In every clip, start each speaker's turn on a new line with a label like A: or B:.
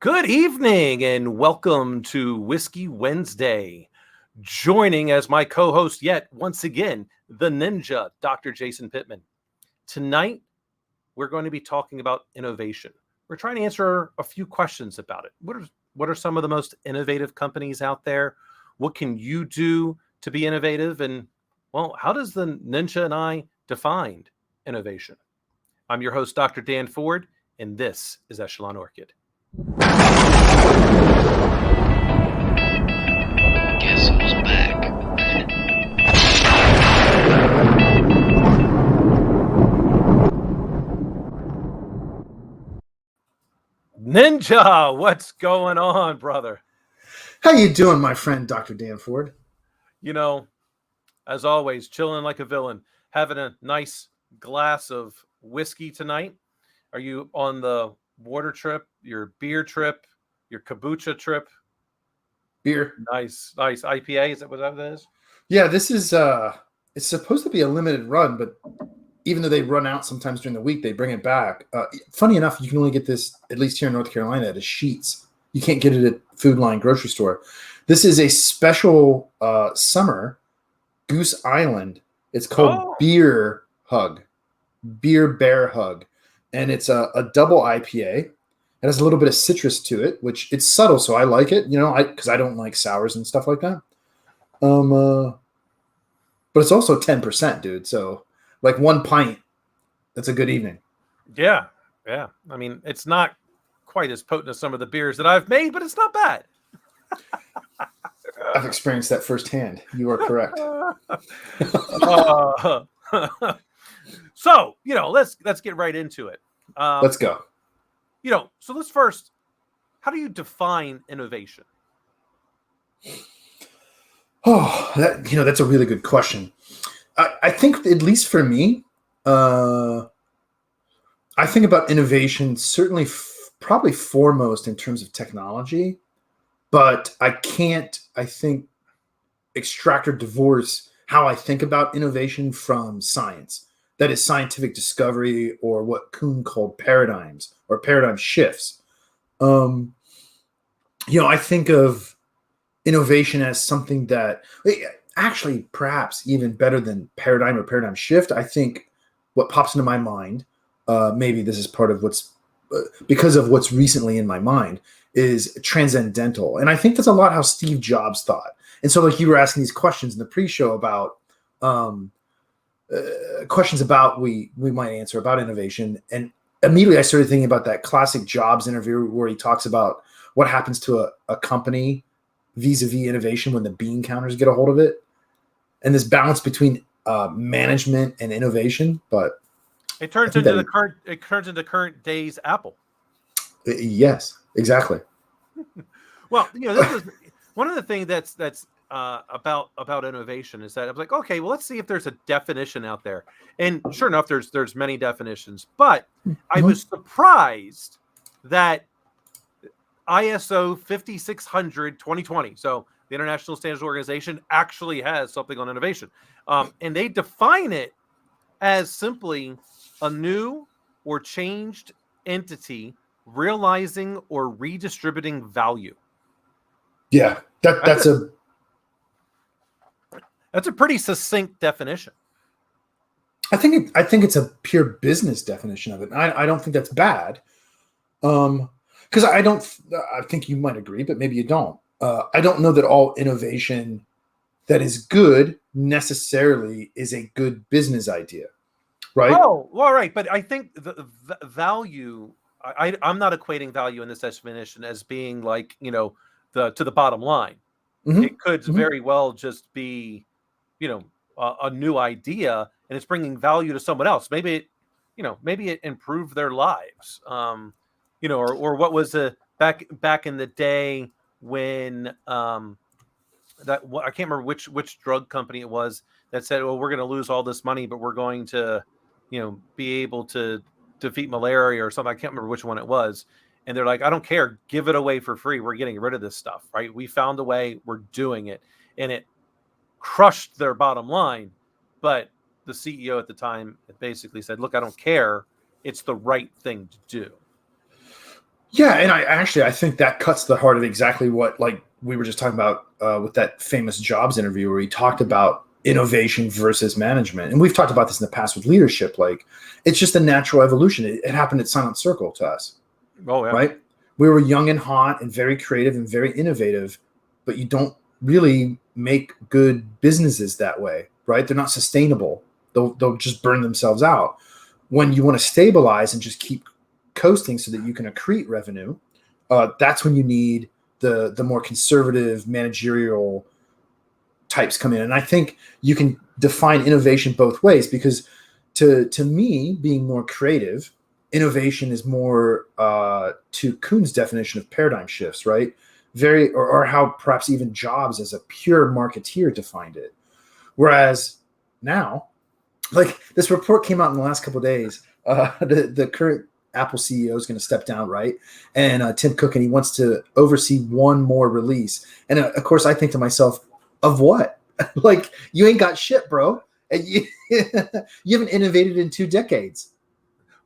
A: Good evening and welcome to Whiskey Wednesday. Joining as my co-host yet once again, the ninja, Dr. Jason Pittman. Tonight, we're going to be talking about innovation. We're trying to answer a few questions about it. What are some of the most innovative companies out there? What can you do to be innovative? And, well, how does the ninja and I define innovation? I'm your host, Dr. Dan Ford, and this is EchelonOrchid.
B: Guess who's back?
A: Ninja, what's going on, brother?
C: How you doing, my friend, Dr. Dan Ford?
A: You know, as always, chilling like a villain, having a nice glass of whiskey tonight. Are you on the water trip, your beer trip, your kombucha trip?
C: Beer.
A: Nice IPA. Is that what that is?
C: Yeah, this is it's supposed to be a limited run, but even though they run out sometimes during the week, they bring it back. Funny enough, you can only get this, at least here in North Carolina, at a Sheetz. You can't get it at Food Line grocery store. This is a special summer Goose Island. It's called Beer Bear Hug. And it's a double IPA. It has a little bit of citrus to it, which it's subtle, so I like it, because I don't like sours and stuff like that. But it's also 10%, dude. So like one pint, that's a good evening.
A: Yeah. I mean, it's not quite as potent as some of the beers that I've made, but it's not bad.
C: I've experienced that firsthand. You are correct.
A: So, let's get right into it.
C: Let's go.
A: So let's first, how do you define innovation?
C: Oh, that's a really good question. I think, at least for me, I think about innovation certainly probably foremost in terms of technology, but I think, extract or divorce how I think about innovation from science. That is scientific discovery, or what Kuhn called paradigms or paradigm shifts. I think of innovation as something that actually perhaps even better than paradigm or paradigm shift. I think what pops into my mind, maybe this is part of because of what's recently in my mind, is transcendental. And I think that's a lot how Steve Jobs thought. And so like you were asking these questions in the pre-show about questions about we might answer about innovation, and immediately I started thinking about that classic Jobs interview where he talks about what happens to a company vis-a-vis innovation when the bean counters get a hold of it, and this balance between management and innovation. But
A: it turns into current day's Apple.
C: Yes, exactly.
A: Well, this is one of the things that's about innovation is that I'm like, okay, well, let's see if there's a definition out there. And sure enough, there's many definitions, but I was surprised that ISO 5600 2020, so the International Standards Organization, actually has something on innovation. And they define it as simply a new or changed entity realizing or redistributing value.
C: Yeah, that's
A: a pretty succinct definition.
C: I think it's a pure business definition of it. I don't think that's bad. Because I think you might agree, but maybe you don't. I don't know that all innovation that is good necessarily is a good business idea, right?
A: Oh, well, right. But I think the value, I'm not equating value in this definition as being like, to the bottom line. Mm-hmm. It could very well just be, a new idea, and it's bringing value to someone else. Maybe it improved their lives. Or what was back in the day when I can't remember which drug company it was that said, well, we're going to lose all this money, but we're going to, be able to defeat malaria or something. I can't remember which one it was. And they're like, I don't care. Give it away for free. We're getting rid of this stuff, right? We found a way. We're doing it. And it crushed their bottom line. But the CEO at the time basically said, look, I don't care. It's the right thing to do.
C: Yeah, and I think that cuts the heart of exactly what, like, we were just talking about with that famous Jobs interview where he talked about innovation versus management. And we've talked about this in the past with leadership. Like, it's just a natural evolution. It happened at Silent Circle to us,
A: Oh yeah.
C: right? We were young and hot and very creative and very innovative, but you don't really make good businesses that way, right? They're not sustainable. They'll just burn themselves out. When you want to stabilize and just keep coasting so that you can accrete revenue, that's when you need the more conservative managerial types come in. And I think you can define innovation both ways, because to me, being more creative, innovation is more to Kuhn's definition of paradigm shifts, right? Or how perhaps even Jobs as a pure marketeer defined it. Whereas now, like, this report came out in the last couple of days, the current Apple CEO is going to step down, right? And Tim Cook, and he wants to oversee one more release. And of course, I think to myself, of what? Like, you ain't got shit, bro. And you haven't innovated in 2 decades.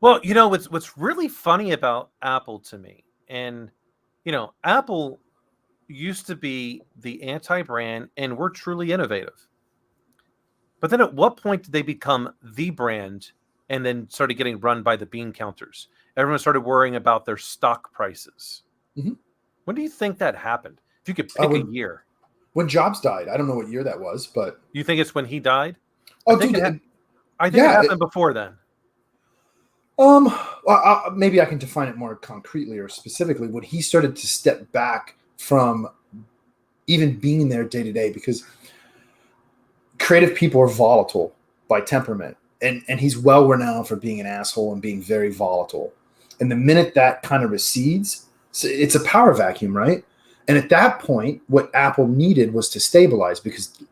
A: Well, what's really funny about Apple to me, and Apple used to be the anti-brand, and we're truly innovative. But then at what point did they become the brand and then started getting run by the bean counters? Everyone started worrying about their stock prices.
C: Mm-hmm.
A: When do you think that happened? If you could pick a year.
C: When Jobs died. I don't know what year that was, but...
A: You think it's when he died?
C: Oh,
A: I think
C: dude.
A: it happened before then.
C: Well, maybe I can define it more concretely or specifically when he started to step back from even being there day to day, because creative people are volatile by temperament, and he's well renowned for being an asshole and being very volatile. And the minute that kind of recedes, it's a power vacuum, right? And at that point, what Apple needed was to stabilize, because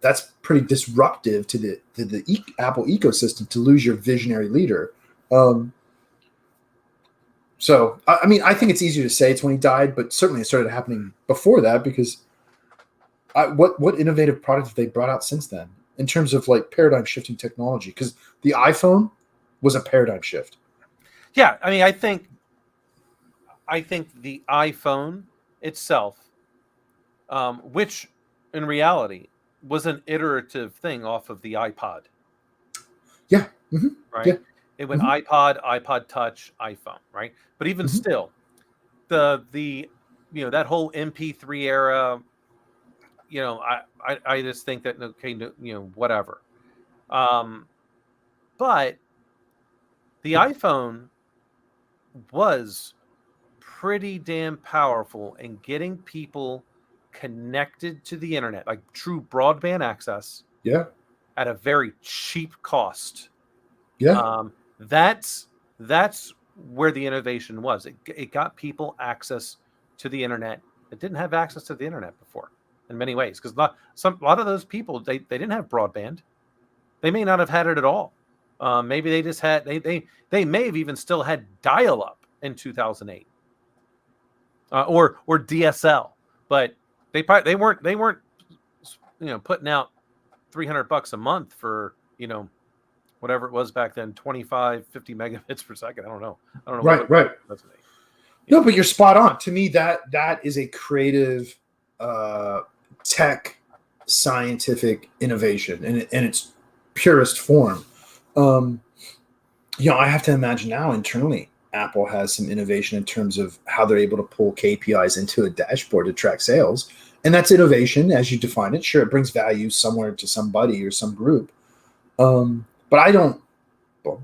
C: that's pretty disruptive to the Apple ecosystem to lose your visionary leader. So, I mean, I think it's easier to say it's when he died, but certainly it started happening before that, because what innovative product have they brought out since then in terms of like paradigm shifting technology? Because the iPhone was a paradigm shift.
A: Yeah, I mean, I think the iPhone itself, which in reality was an iterative thing off of the iPod.
C: Yeah. Mm-hmm.
A: Right.
C: Yeah.
A: It went iPod Touch, iPhone, right? But even still, the that whole MP3 era, I just think that, okay, whatever. But the iPhone was pretty damn powerful in getting people connected to the internet, like true broadband access.
C: Yeah.
A: At a very cheap cost.
C: Yeah.
A: That's where the innovation was. It got people access to the internet that didn't have access to the internet before, in many ways, because a lot of those people they didn't have broadband. They may not have had it at all. Maybe they just had they may have even still had dial-up in 2008 or DSL, but they weren't putting out $300 a month for whatever it was back then, 25, 50 megabits per second. I don't know.
C: Right. No, but you're spot on. To me, that is a creative, tech, scientific innovation in its purest form. I have to imagine now internally, Apple has some innovation in terms of how they're able to pull KPIs into a dashboard to track sales. And that's innovation as you define it. Sure, it brings value somewhere to somebody or some group. But I don't,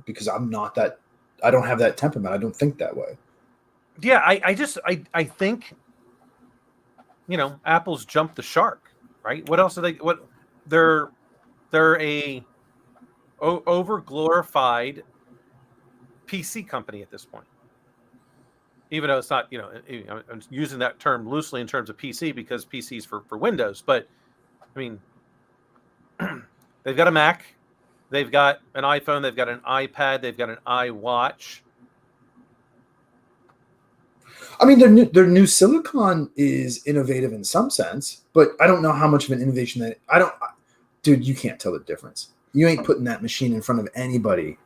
C: because I don't have that temperament. I don't think that way.
A: Yeah, I think, Apple's jumped the shark, right? What else are they? They're a over glorified PC company at this point. Even though it's not, I'm using that term loosely in terms of PC because PC's for Windows, but I mean, they've got a Mac, they've got an iPhone, they've got an iPad, they've got an iWatch.
C: I mean, their new silicon is innovative in some sense, but I don't know how much of an innovation dude, you can't tell the difference. You ain't putting that machine in front of anybody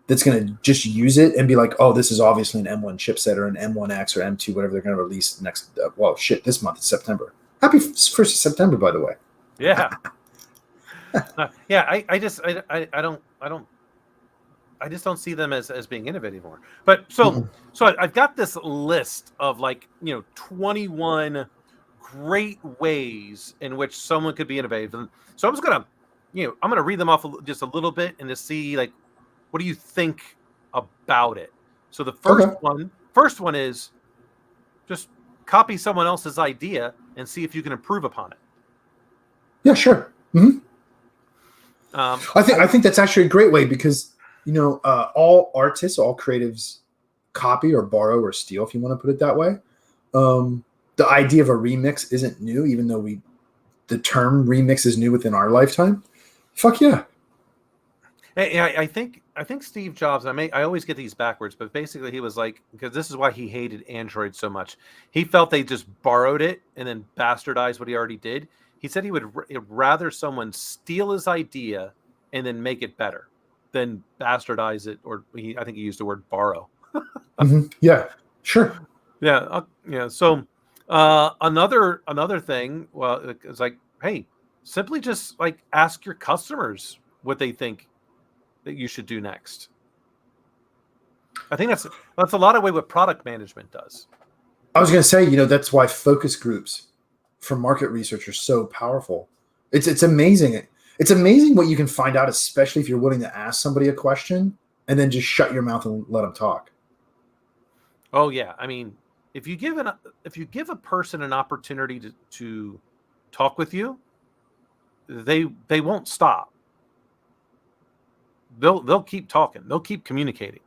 C: that's going to just use it and be like, oh, this is obviously an M1 chipset or an M1X or M2, whatever they're going to release next. This month is September. Happy 1st of September, by the way.
A: Yeah. Yeah. I just don't see them as being innovative anymore. But so I've got this list of 21 great ways in which someone could be innovative. And so I'm just gonna, I'm gonna read them off just a little bit and to see what do you think about it. So the first one is just copy someone else's idea and see if you can improve upon it.
C: Yeah, sure. Mm-hmm. I think that's actually a great way because all artists, all creatives copy or borrow or steal, if you want to put it that way. The idea of a remix isn't new, even though the term remix is new within our lifetime. Fuck yeah.
A: I think Steve Jobs, I always get these backwards, but basically he was like, because this is why he hated Android so much. He felt they just borrowed it and then bastardized what he already did. He said he would rather someone steal his idea and then make it better than bastardize it, or I think he used the word borrow.
C: Yeah, sure.
A: Yeah. So another thing, well, it's like, hey, simply just ask your customers what they think that you should do next. I think that's a lot of what product management does.
C: I was going to say, that's why focus groups for market research are so powerful. It's amazing. It's amazing what you can find out, especially if you're willing to ask somebody a question and then just shut your mouth and let them talk.
A: Oh yeah. I mean, if you give a person an opportunity to talk with you, they won't stop. They'll keep talking. They'll keep communicating.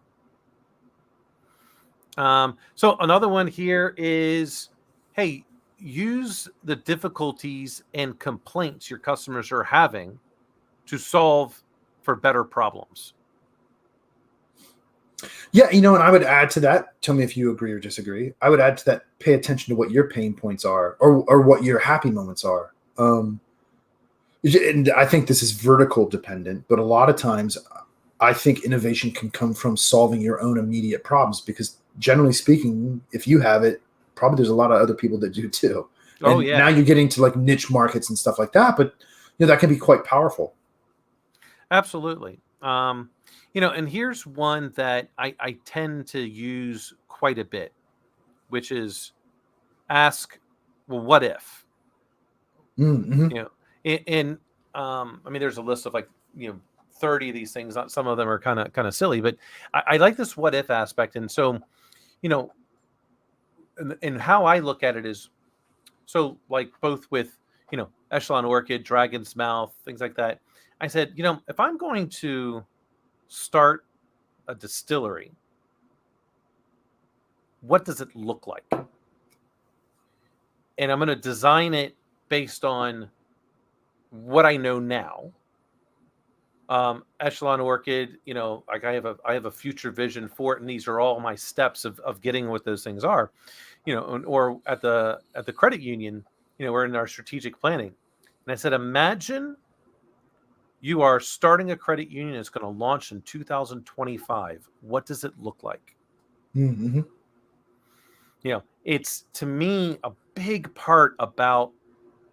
A: So another one here is, hey, use the difficulties and complaints your customers are having to solve for better problems.
C: Yeah, and I would add to that, tell me if you agree or disagree. I would add to that, pay attention to what your pain points are or what your happy moments are. And I think this is vertical dependent, but a lot of times I think innovation can come from solving your own immediate problems because generally speaking, if you have it, probably there's a lot of other people that do too. And now you're getting to niche markets and stuff like that, but that can be quite powerful.
A: Absolutely. And here's one that I tend to use quite a bit, which is ask, well, what if?
C: Mm-hmm.
A: There's a list of 30 of these things. Some of them are kind of silly, but I like this what if aspect. And so, and how I look at it is, so both with, EchelonOrchid, Dragon's Mouth, things like that. I said, if I'm going to start a distillery, what does it look like? And I'm going to design it based on what I know now. EchelonOrchid, I have a future vision for it, and these are all my steps of getting what those things are, or at the credit union, we're in our strategic planning. And I said, imagine you are starting a credit union. It's going to launch in 2025. What does it look like?
C: Mm-hmm.
A: It's, to me, a big part about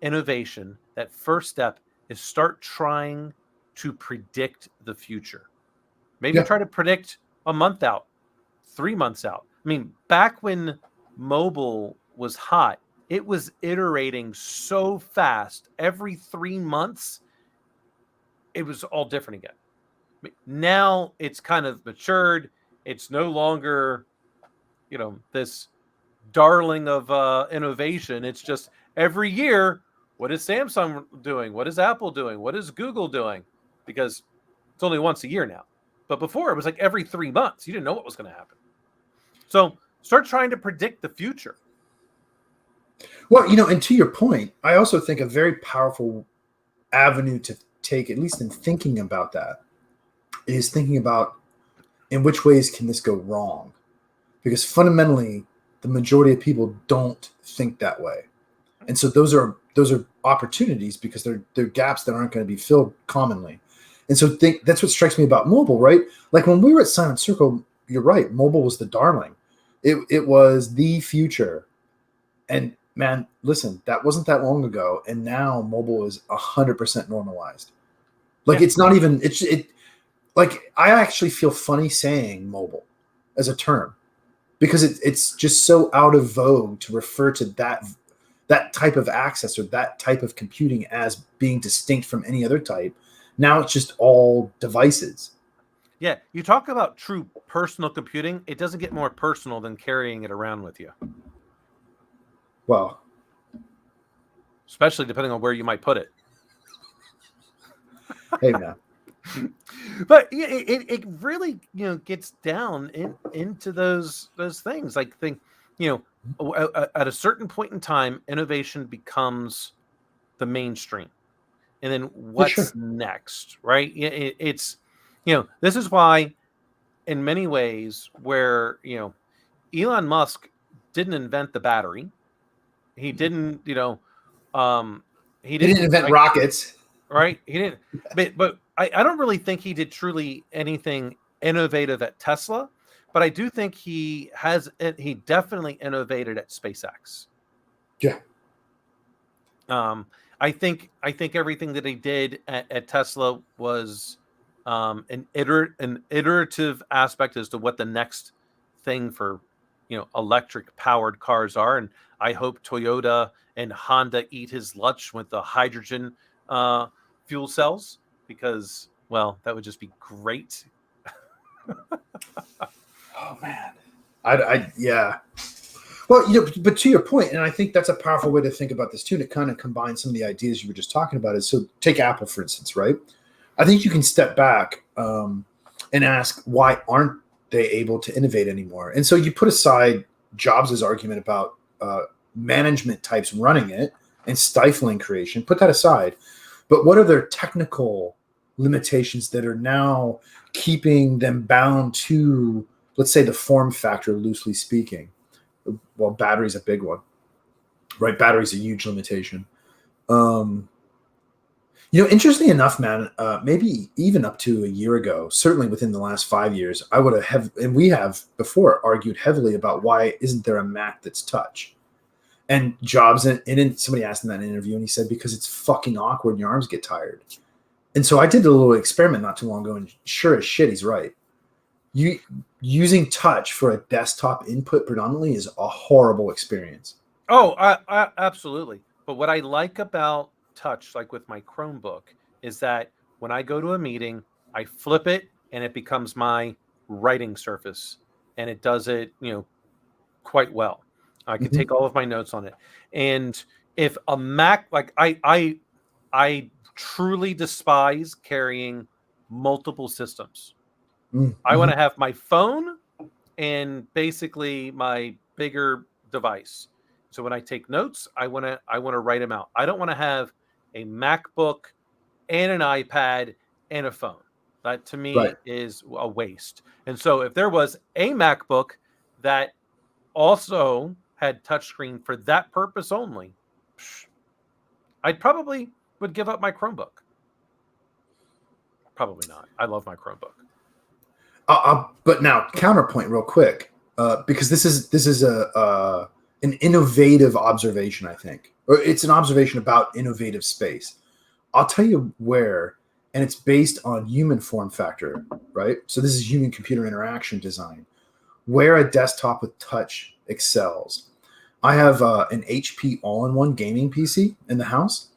A: innovation. That first step is start trying to predict the future. Maybe try to predict a month out, 3 months out. I mean, back when mobile was hot, it was iterating so fast. Every 3 months, it was all different again. Now it's kind of matured. It's no longer, this darling of innovation. It's just every year, what is Samsung doing? What is Apple doing? What is Google doing? Because it's only once a year now. But before, it was every 3 months. You didn't know what was going to happen. So start trying to predict the future.
C: Well, and to your point, I also think a very powerful avenue to take, at least in thinking about that, is thinking about in which ways can this go wrong? Because fundamentally, the majority of people don't think that way. And so those are opportunities because they're gaps that aren't going to be filled commonly. And so that's what strikes me about mobile, right? Like when we were at Silent Circle, you're right, mobile was the darling. It was the future. And man, listen, that wasn't that long ago. And now mobile is 100% normalized. Like it's not even, like I actually feel funny saying mobile as a term because it's just so out of vogue to refer to that type of access or that type of computing as being distinct from any other type. Now it's just all devices.
A: Yeah, you talk about true personal computing. It doesn't get more personal than carrying it around with you.
C: Well,
A: especially depending on where you might put it.
C: Hey, man.
A: But it really gets down into those things. Like at a certain point in time, innovation becomes the mainstream, and then what's next, right? It's this is why, in many ways, where Elon Musk didn't invent the battery, he didn't he didn't
C: invent rockets.
A: Right, he didn't. But I don't really think he did truly anything innovative at Tesla. But I do think he definitely innovated at SpaceX.
C: Yeah.
A: I think everything that he did at Tesla was an iterative aspect as to what the next thing for electric powered cars are, and I hope Toyota and Honda eat his lunch with the hydrogen fuel cells, because that would just be great.
C: Oh man, yeah. Well, but to your point, and I think that's a powerful way to think about this too, to kind of combine some of the ideas you were just talking about. Is so take Apple for instance, right? I think you can step back and ask why aren't they able to innovate anymore? And so you put aside Jobs' argument about management types running it and stifling creation. Put that aside. But what are their technical limitations that are now keeping them bound to, let's say, the form factor, loosely speaking? Well, battery's a big one, right? Battery's a huge limitation. Interestingly enough, man, maybe even up to a year ago, certainly within the last 5 years, I would have, and we have before argued heavily about why isn't there a Mac that's touch? And Jobs, and somebody asked him that in an interview, and he said, because it's fucking awkward and your arms get tired. And so I did a little experiment not too long ago, and sure as shit, he's right. Using touch for a desktop input predominantly is a horrible experience.
A: Oh, I absolutely. But what I like about touch, like with my Chromebook, is that when I go to a meeting, I flip it and it becomes my writing surface, and it does it, quite well. I can take all of my notes on it. And if a Mac, like I truly despise carrying multiple systems. I want to have my phone and basically my bigger device. So when I take notes, I want to write them out. I don't want to have a MacBook and an iPad and a phone. That to me is a waste. And so if there was a MacBook that also had touchscreen for that purpose only, I probably would give up my Chromebook. Probably not. I love my Chromebook.
C: But now counterpoint real quick, because this is an innovative observation, I think, or it's an observation about innovative space. I'll tell you where, and it's based on human form factor, right? So this is human computer interaction design, where a desktop with touch excels. I have an HP all-in-one gaming PC in the house,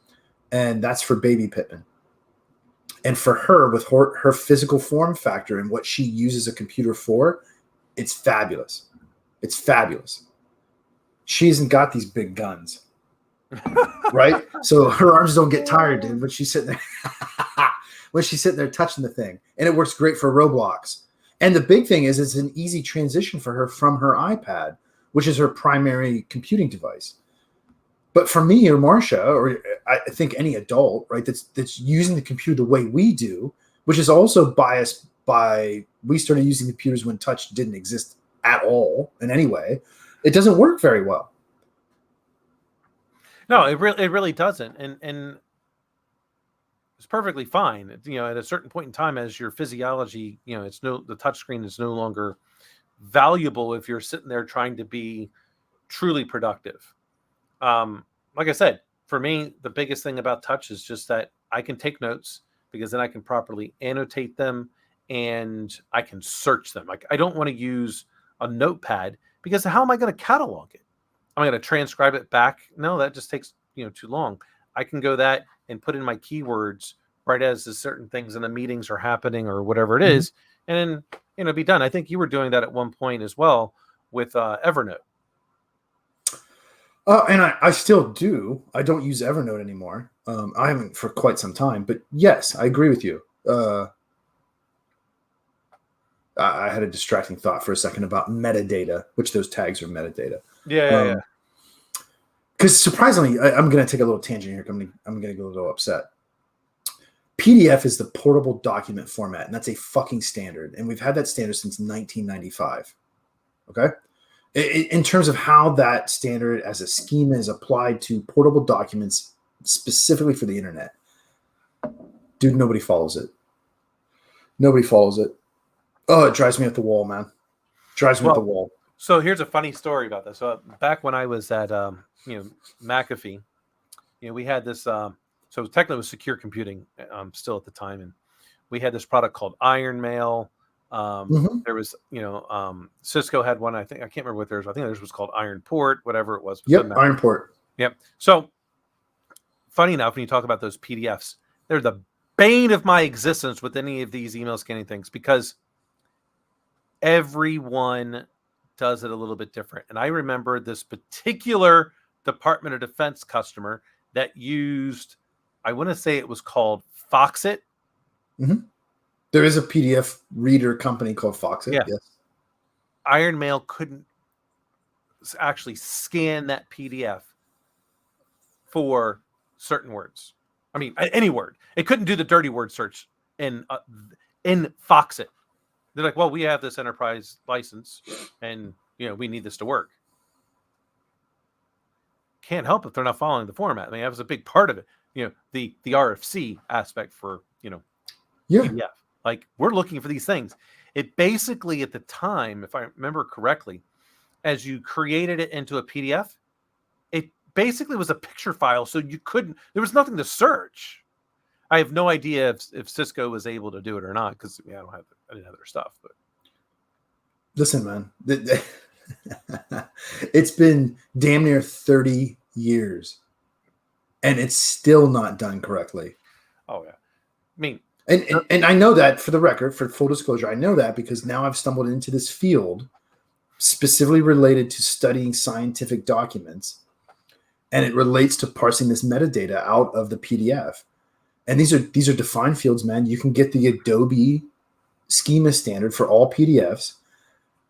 C: and that's for baby Pittman. And for her, with her physical form factor and what she uses a computer for, it's fabulous. It's fabulous. She hasn't got these big guns, right? So her arms don't get tired, dude, when she's sitting there touching the thing. And it works great for Roblox. And the big thing is it's an easy transition for her from her iPad, which is her primary computing device. But for me or Marcia, or I think any adult, right, that's using the computer the way we do, which is also biased by, we started using computers when touch didn't exist at all in any way, it doesn't work very well.
A: No, it really doesn't. And It's perfectly fine. You know, at a certain point in time, as your physiology, you know, the touchscreen is no longer valuable if you're sitting there trying to be truly productive. Like I said, for me, the biggest thing about touch is just that I can take notes because then I can properly annotate them and I can search them. Like I don't want to use a notepad because how am I going to catalog it? Am I going to transcribe it back? No, that just takes, you know, too long. I can go that and put in my keywords right as the certain things in the meetings are happening or whatever it is, and then, you know, be done. I think you were doing that at one point as well with Evernote.
C: And I still do. I don't use Evernote anymore. I haven't for quite some time. But yes, I agree with you. I had a distracting thought for a second about metadata, which those tags are metadata.
A: Yeah.
C: Because surprisingly, I'm going to take a little tangent here. I'm going to get a little upset. PDF is the portable document format, and that's a fucking standard. And we've had that standard since 1995. Okay? In terms of how that standard as a schema is applied to portable documents specifically for the internet. Dude, nobody follows it. Nobody follows it. Oh, it drives me up the wall, man. Drives me up the wall.
A: So here's a funny story about this. So back when I was at McAfee, we had this so technically it was secure computing still at the time, and we had this product called Iron Mail. There was, Cisco had one. I can't remember what theirs. I think theirs was called Iron Port, whatever it was.
C: Yep, Iron Port.
A: Yep. So funny enough, when you talk about those PDFs, they're the bane of my existence with any of these email scanning things because everyone does it a little bit different. And I remember this particular Department of Defense customer that used, I want to say it was called Foxit.
C: Mm-hmm. There is a PDF reader company called Foxit.
A: Yeah.
C: Yes.
A: Iron Mail couldn't actually scan that PDF for certain words. I mean, any word. It couldn't do the dirty word search in Foxit. They're like, well, we have this enterprise license, and we need this to work. Can't help if they're not following the format. I mean, that was a big part of it. The RFC aspect for PDF. Like, we're looking for these things. It basically, at the time, if I remember correctly, as you created it into a PDF, it basically was a picture file, so there was nothing to search. I have no idea if Cisco was able to do it or not, because I didn't have their stuff. But
C: listen, man, it's been damn near 30 years, and it's still not done correctly.
A: Oh yeah, I mean.
C: And I know that, for the record, for full disclosure, I know that because now I've stumbled into this field specifically related to studying scientific documents, and it relates to parsing this metadata out of the PDF. And these are defined fields, man. You can get the Adobe schema standard for all PDFs,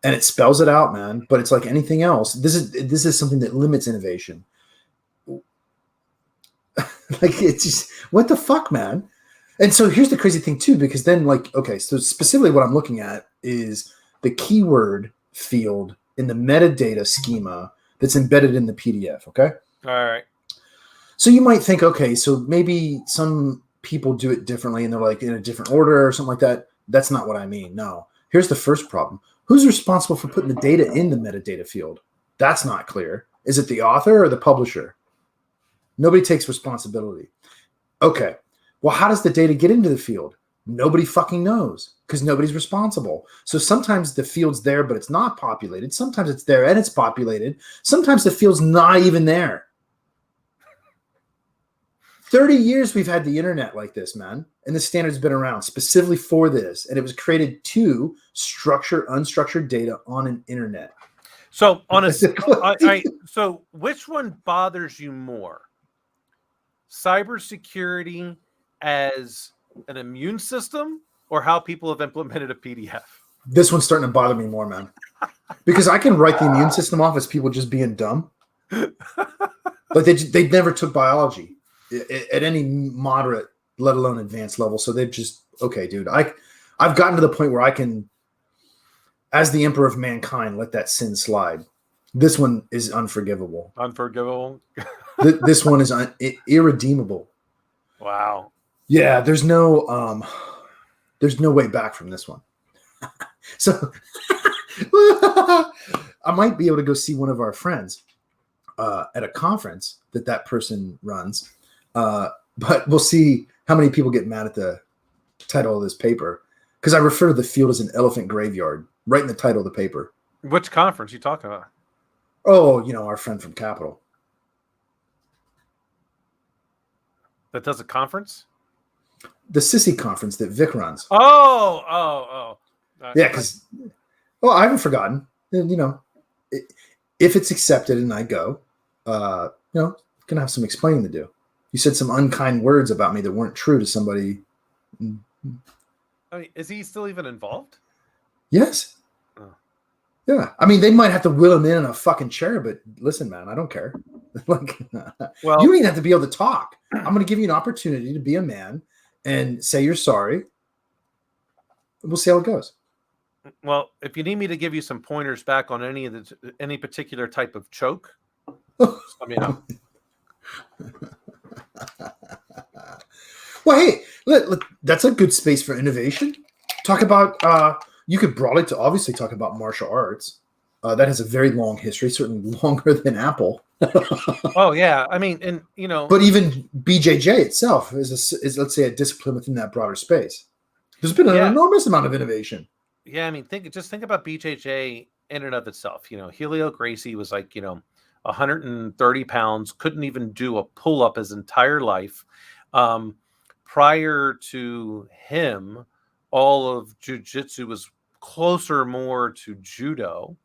C: and it spells it out, man. But it's like anything else. This is something that limits innovation. Like, it's just, what the fuck, man? And so here's the crazy thing too, because then, like, okay, so specifically what I'm looking at is the keyword field in the metadata schema that's embedded in the PDF. Okay.
A: All right.
C: So you might think, okay, so maybe some people do it differently and they're like in a different order or something like that. That's not what I mean. No. Here's the first problem. Who's responsible for putting the data in the metadata field? That's not clear. Is it the author or the publisher? Nobody takes responsibility. Okay. Well, how does the data get into the field? Nobody fucking knows because nobody's responsible. So sometimes the field's there, but it's not populated. Sometimes it's there and it's populated. Sometimes the field's not even there. 30 years we've had the internet like this, man. And the standard's been around specifically for this. And it was created to structure unstructured data on an internet.
A: So so which one bothers you more? Cybersecurity as an immune system, or how people have implemented a PDF?
C: This one's starting to bother me more, man. Because I can write the immune system off as people just being dumb. But they never took biology at any moderate, let alone advanced level. So they've just, okay, dude, I've gotten to the point where I can, as the emperor of mankind, let that sin slide. This one is unforgivable.
A: Unforgivable?
C: This one is irredeemable.
A: Wow.
C: Yeah, there's no way back from this one. So I might be able to go see one of our friends at a conference that person runs, but we'll see how many people get mad at the title of this paper, because I refer to the field as an elephant graveyard right in the title of the paper.
A: Which conference you talking about?
C: Oh, our friend from Capital.
A: That does a conference?
C: The Sissy conference that Vic runs.
A: Oh.
C: Yeah, because, I haven't forgotten. If it's accepted and I go, going to have some explaining to do. You said some unkind words about me that weren't true to somebody.
A: I mean, is he still even involved?
C: Yes.
A: Oh.
C: Yeah. I mean, they might have to will him in a fucking chair, but listen, man, I don't care. Like,
A: well,
C: you don't even have to be able to talk. I'm going to give you an opportunity to be a man and say you're sorry. We'll see how it goes.
A: Well, if you need me to give you some pointers back on any particular type of choke, let me know.
C: Well, hey, that's a good space for innovation. Talk about you could broadly to obviously talk about martial arts. That has a very long history, certainly longer than Apple.
A: Oh yeah, I mean, and
C: but even BJJ itself is let's say a discipline within that broader space. There's been an enormous amount of innovation.
A: Yeah, I mean, think about BJJ in and of itself. Helio Gracie was like 130 pounds, couldn't even do a pull up his entire life. Prior to him, all of jiu-jitsu was closer more to judo.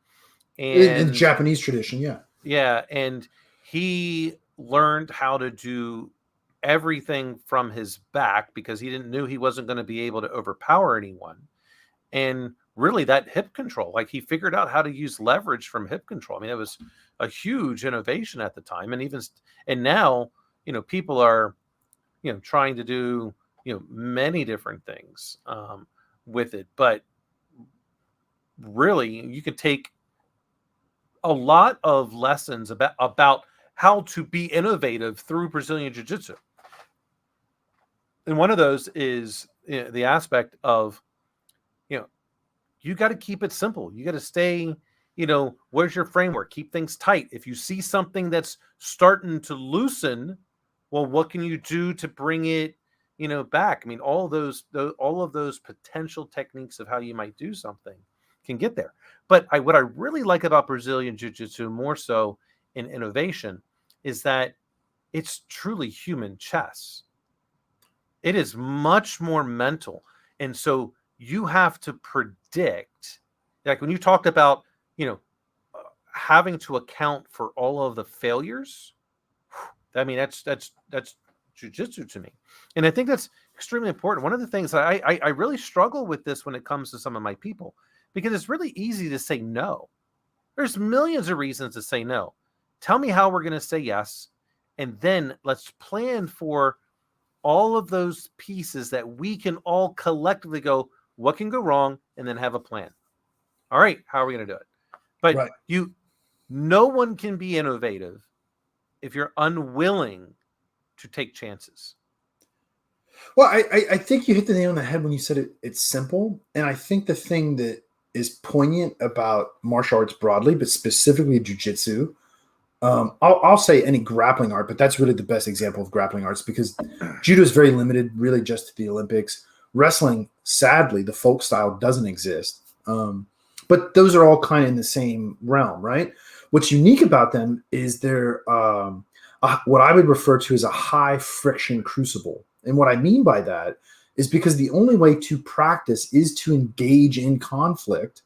A: And
C: in the Japanese tradition, yeah.
A: Yeah, and he learned how to do everything from his back because he wasn't going to be able to overpower anyone. And really that hip control, like he figured out how to use leverage from hip control. I mean, it was a huge innovation at the time. And now, people are, trying to do, many different things with it. But really, you can take a lot of lessons about how to be innovative through Brazilian Jiu-Jitsu. And one of those is the aspect of, you got to keep it simple. You got to stay, where's your framework? Keep things tight. If you see something that's starting to loosen, well, what can you do to bring it, back? I mean, all of those potential techniques of how you might do something can get there. But what I really like about Brazilian Jiu-Jitsu more so in innovation is that it's truly human chess. It is much more mental. And so you have to predict, like when you talked about, having to account for all of the failures. I mean, that's jiu-jitsu to me. And I think that's extremely important. One of the things I really struggle with this when it comes to some of my people, because it's really easy to say no. There's millions of reasons to say no. Tell me how we're going to say yes. And then let's plan for all of those pieces that we can all collectively go, what can go wrong? And then have a plan. All right, how are we going to do it? But no one can be innovative if you're unwilling to take chances.
C: Well, I think you hit the nail on the head when you said it's simple. And I think the thing that is poignant about martial arts broadly, but specifically jiu-jitsu, I'll say any grappling art, but that's really the best example of grappling arts because judo is very limited, really just to the Olympics. Wrestling, sadly, the folk style doesn't exist. But those are all kind of in the same realm, right? What's unique about them is they're what I would refer to as a high friction crucible. And what I mean by that is because the only way to practice is to engage in conflict,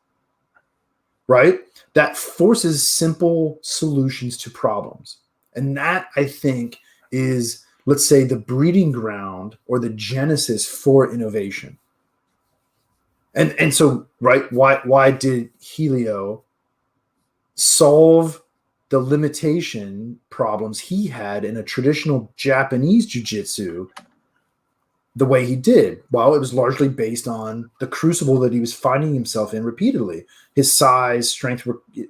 C: right? That forces simple solutions to problems. And that, I think, is, let's say, the breeding ground or the genesis for innovation. And so, right, why did Helio solve the limitation problems he had in a traditional Japanese jiu-jitsu the way he did? Well, it was largely based on the crucible that he was finding himself in repeatedly. His size, strength,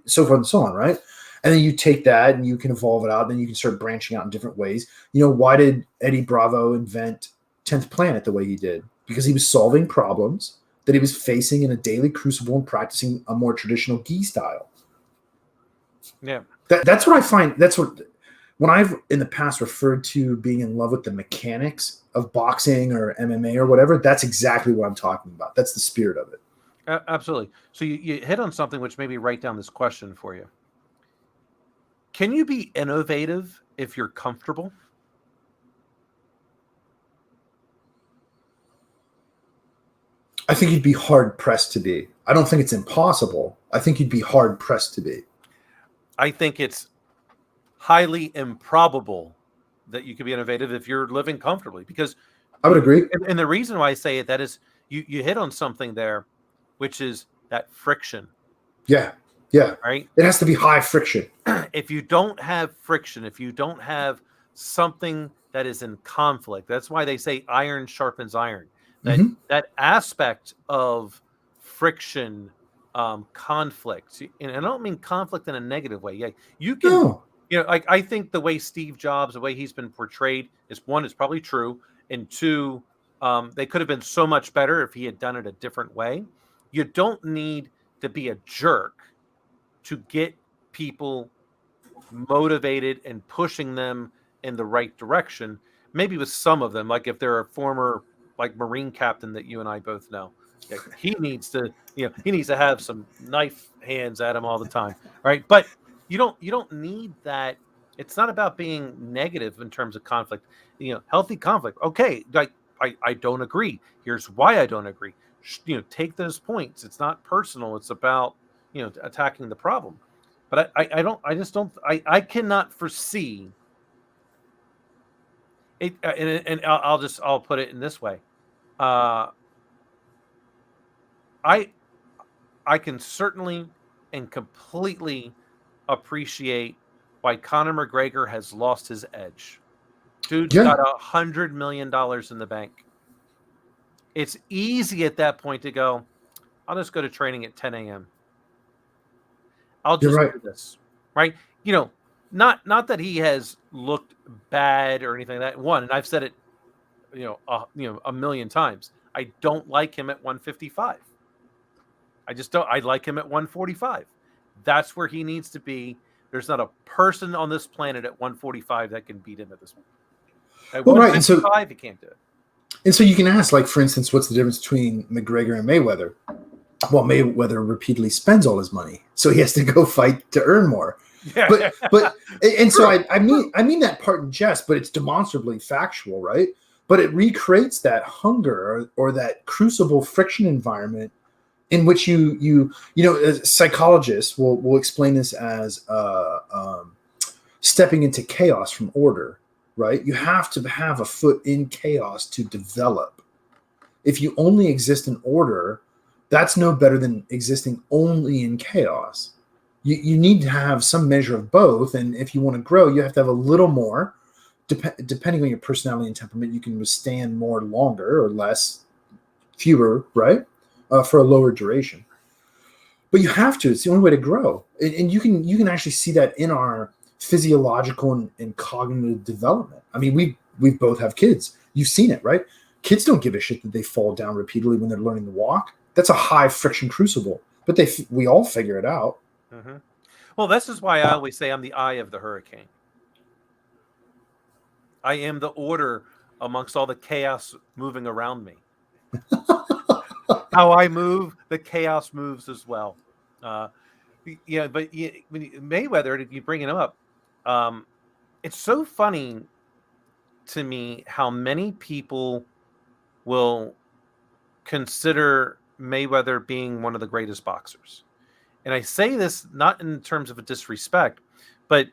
C: so forth and so on, right? And then you take that and you can evolve it out. Then you can start branching out in different ways. Why did Eddie Bravo invent 10th Planet the way he did, because he was solving problems that he was facing in a daily crucible and practicing a more traditional gi style.
A: Yeah.
C: That's what I find. That's what, when I've in the past referred to being in love with the mechanics of boxing or MMA or whatever, that's exactly what I'm talking about. That's the spirit of it.
A: Absolutely. So you hit on something which made me write down this question for you. Can you be innovative if you're comfortable?
C: I think you'd be hard pressed to be. I don't think it's impossible. I think you'd be hard pressed to be.
A: I think it's highly improbable that you could be innovative if you're living comfortably, because
C: I would agree.
A: And the reason why I say it, that is, you hit on something there, which is that friction.
C: Yeah. Yeah.
A: Right.
C: It has to be high friction.
A: If you don't have friction, if you don't have something that is in conflict, that's why they say iron sharpens iron. That aspect of friction, conflict, and I don't mean conflict in a negative way. Yeah, you can.
C: No.
A: I think the way Steve Jobs, the way he's been portrayed, is, one, is probably true, and two, they could have been so much better if he had done it a different way. You don't need to be a jerk to get people motivated and pushing them in the right direction. Maybe with some of them, like if they're a former Marine captain that you and I both know, he needs to have some knife hands at him all the time, right? But you don't need that. It's not about being negative in terms of conflict. Healthy conflict. Okay, I don't agree. Here's why I don't agree. Take those points. It's not personal. It's about attacking the problem. But I cannot foresee it. And I'll put it in this way. I can certainly and completely appreciate why Conor McGregor has lost his edge. Dude's got $100 million in the bank. It's easy at that point to go, I'll just go to training at 10 a.m. I'll just do this, right? Not that he has looked bad or anything like that. One, and I've said it, a million times. I don't like him at 155. I just don't. I like him at 145. That's where he needs to be. There's not a person on this planet at 145 that can beat him at this point. At 155, he can't do it.
C: And so you can ask, for instance, what's the difference between McGregor and Mayweather? Well, Mayweather repeatedly spends all his money, so he has to go fight to earn more. Yeah. But so I mean that part in jest, but it's demonstrably factual, right? But it recreates that hunger or that crucible friction environment in which you psychologists will explain this as stepping into chaos from order, right? You have to have a foot in chaos to develop. If you only exist in order, that's no better than existing only in chaos. You need to have some measure of both, and if you want to grow, you have to have a little more. Depending on your personality and temperament, you can withstand more longer or less, fewer, right? For a lower duration. But you have to. It's the only way to grow, and you can actually see that in our physiological and cognitive development. I mean, we both have kids. You've seen it, right? Kids don't give a shit that they fall down repeatedly when they're learning to walk. That's a high friction crucible, but we all figure it out.
A: Mm-hmm. Well, this is why I always say I'm the eye of the hurricane. I am the order amongst all the chaos moving around me. How I move, the chaos moves as well. But when Mayweather, you bring him up, it's so funny to me how many people will consider Mayweather being one of the greatest boxers. And I say this not in terms of a disrespect, but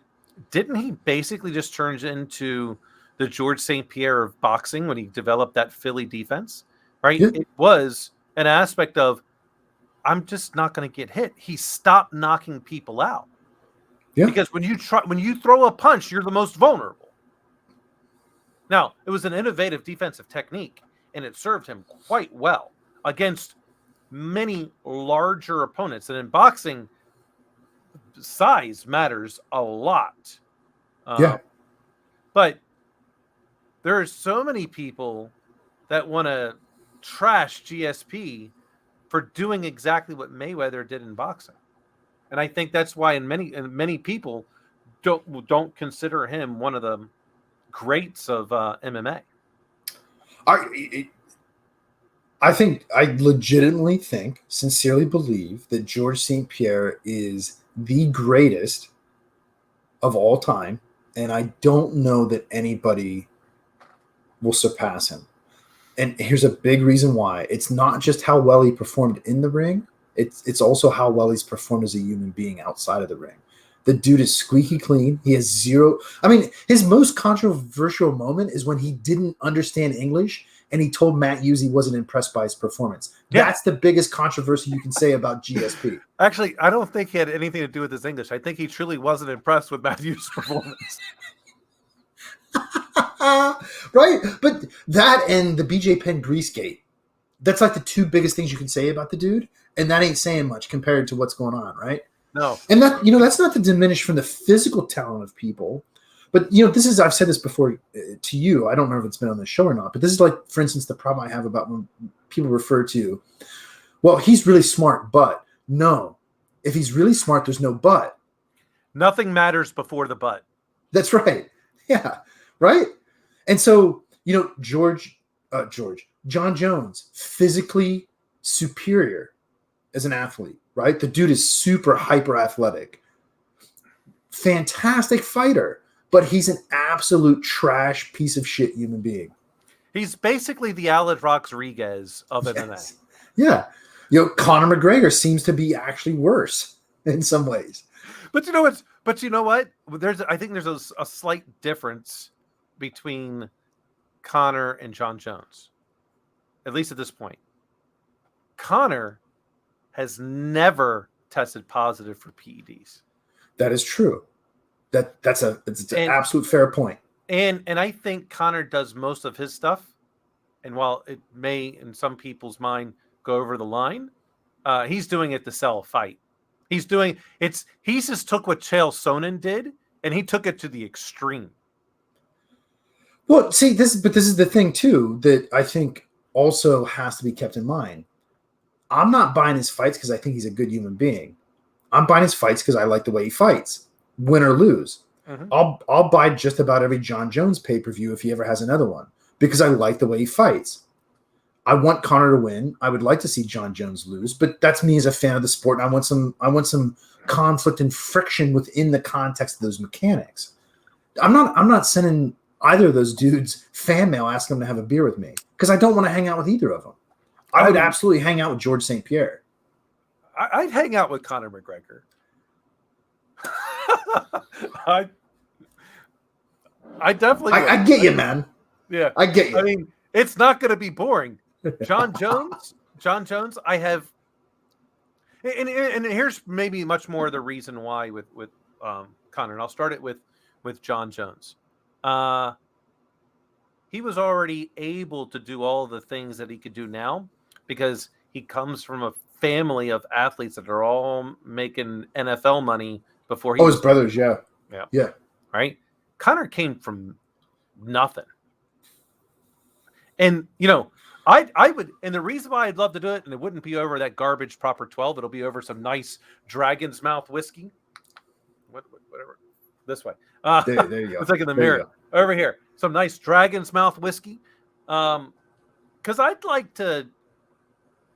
A: didn't he basically just turn into the George St. Pierre of boxing when he developed that Philly defense, right? Yeah. It was an aspect of, I'm just not going to get hit. He stopped knocking people out. Yeah. Because when you throw a punch, you're the most vulnerable. Now, it was an innovative defensive technique, and it served him quite well against many larger opponents. And in boxing, size matters a lot. But there are so many people that want to trash GSP for doing exactly what Mayweather did in boxing. And I think that's why many people don't consider him one of the greats of MMA.
C: I legitimately think, sincerely believe that George St. Pierre is the greatest of all time, and I don't know that anybody will surpass him. And here's a big reason why. It's not just how well he performed in the ring, it's also how well he's performed as a human being outside of the ring. The dude is squeaky clean. He has zero. I mean, his most controversial moment is when he didn't understand English and he told Matt Hughes he wasn't impressed by his performance. Yeah. That's the biggest controversy you can say about GSP.
A: Actually, I don't think he had anything to do with his English. I think he truly wasn't impressed with Matt Hughes' performance.
C: Right? But that and the BJ Penn grease gate, that's like the two biggest things you can say about the dude. And that ain't saying much compared to what's going on, right?
A: No.
C: And that, that's not to diminish from the physical talent of people. But, this is, I've said this before to you. I don't know if it's been on the show or not, but this is like, for instance, the problem I have about when people refer to, well, he's really smart, but no. If he's really smart, there's no but.
A: Nothing matters before the but.
C: That's right. Yeah. Right. And so, John Jones, physically superior as an athlete, right? The dude is super hyper athletic, fantastic fighter, but he's an absolute trash piece of shit human being.
A: He's basically the Alex Rodriguez of MMA.
C: Yeah. Conor McGregor seems to be actually worse in some ways.
A: But you know what? I think there's a slight difference between Conor and John Jones, at least at this point. Conor has never tested positive for PEDs.
C: That is true. It's an absolute fair point.
A: And I think Conor does most of his stuff, and while it may, in some people's mind, go over the line, he's doing it to sell a fight. He just took what Chael Sonnen did, and he took it to the extreme.
C: Well, see, this is the thing too that I think also has to be kept in mind. I'm not buying his fights because I think he's a good human being. I'm buying his fights because I like the way he fights, win or lose. Mm-hmm. I'll buy just about every John Jones pay-per-view if he ever has another one because I like the way he fights. I want Conor to win. I would like to see John Jones lose, but that's me as a fan of the sport, and I want some conflict and friction within the context of those mechanics. I'm not sending either of those dudes fan mail asking them to have a beer with me because I don't want to hang out with either of them. I would absolutely hang out with George St. Pierre.
A: I'd hang out with Conor McGregor. I definitely would.
C: I get you, man.
A: Yeah.
C: I get you.
A: I mean, it's not going to be boring. John Jones, I have, and here's maybe much more the reason why with Conor, and I'll start it with John Jones. He was already able to do all the things that he could do now because he comes from a family of athletes that are all making NFL money before he.
C: Oh, his brothers, yeah.
A: Right. Conor came from nothing, and I would, and the reason why I'd love to do it, and it wouldn't be over that garbage proper 12. It'll be over some nice Dragon's Mouth whiskey. Whatever. This way.
C: There you go.
A: It's like in the mirror. Over here. Some nice Dragon's Mouth whiskey. Because I'd like to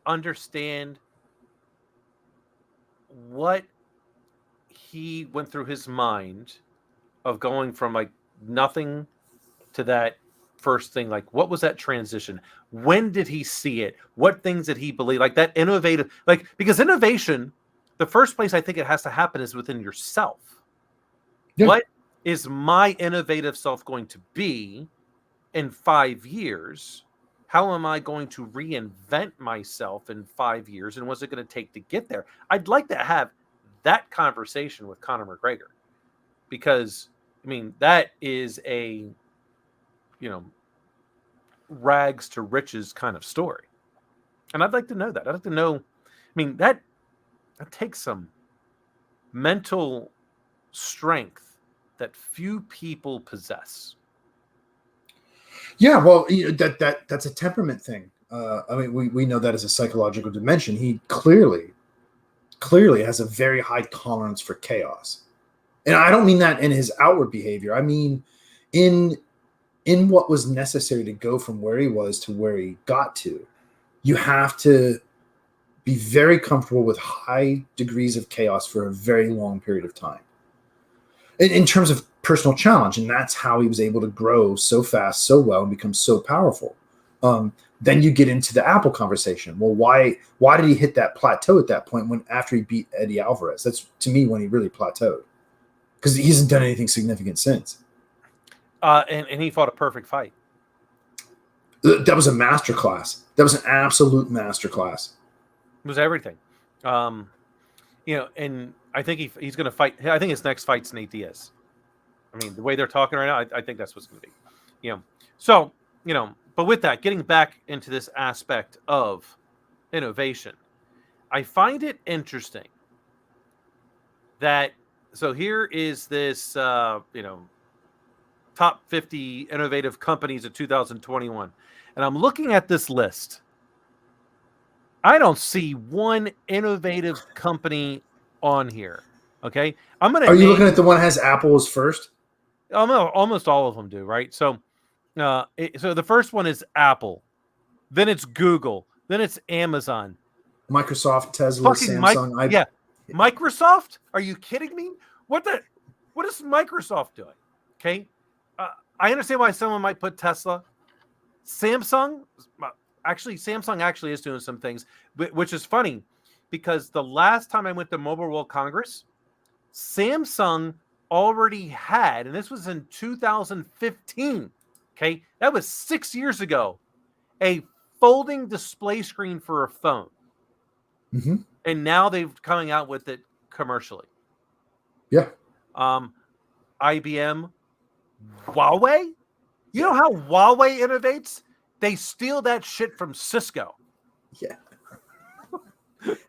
A: understand what he went through his mind of going from like nothing to that first thing. Like, what was that transition? When did he see it? What things did he believe? Like that innovative, because innovation, the first place I think it has to happen is within yourself. Yeah. What is my innovative self going to be in 5 years? How am I going to reinvent myself in 5 years? And what's it going to take to get there? I'd like to have that conversation with Conor McGregor because, I mean, that is a, rags to riches kind of story. And I'd like to know that. I'd like to know, I mean, that takes some mental strength that few people possess.
C: Yeah, well, that's a temperament thing. I mean, we know that as a psychological dimension. He clearly has a very high tolerance for chaos, and I don't mean that in his outward behavior. I mean in what was necessary to go from where he was to where he got to. You have to be very comfortable with high degrees of chaos for a very long period of time in terms of personal challenge. And that's how he was able to grow so fast, so well, and become so powerful. Then you get into the Apple conversation. Well, why did he hit that plateau at that point after he beat Eddie Alvarez? That's, to me, when he really plateaued, because he hasn't done anything significant since.
A: And he fought a perfect fight.
C: That was a masterclass. That was an absolute masterclass.
A: It was everything. And I think he's going to fight. I think his next fight's Nate Diaz. I mean, the way they're talking right now, I think that's what's going to be. So, but with that, getting back into this aspect of innovation, I find it interesting that, so here is this, top 50 innovative companies of 2021. And I'm looking at this list. I don't see one innovative company on here. Okay. Are
C: you looking at the one that has Apple as first?
A: Almost all of them do, right? So the first one is Apple, then it's Google, then it's Amazon,
C: Microsoft, Tesla, Samsung.
A: Microsoft? Are you kidding me? What is Microsoft doing? Okay. I understand why someone might put Tesla. Samsung actually is doing some things, which is funny because the last time I went to Mobile World Congress, Samsung already had, and this was in 2015, okay, that was 6 years ago, a folding display screen for a phone.
C: Mm-hmm.
A: And now they've coming out with it commercially.
C: Yeah.
A: IBM, Huawei. You know how Huawei innovates? They steal that shit from Cisco.
C: Yeah.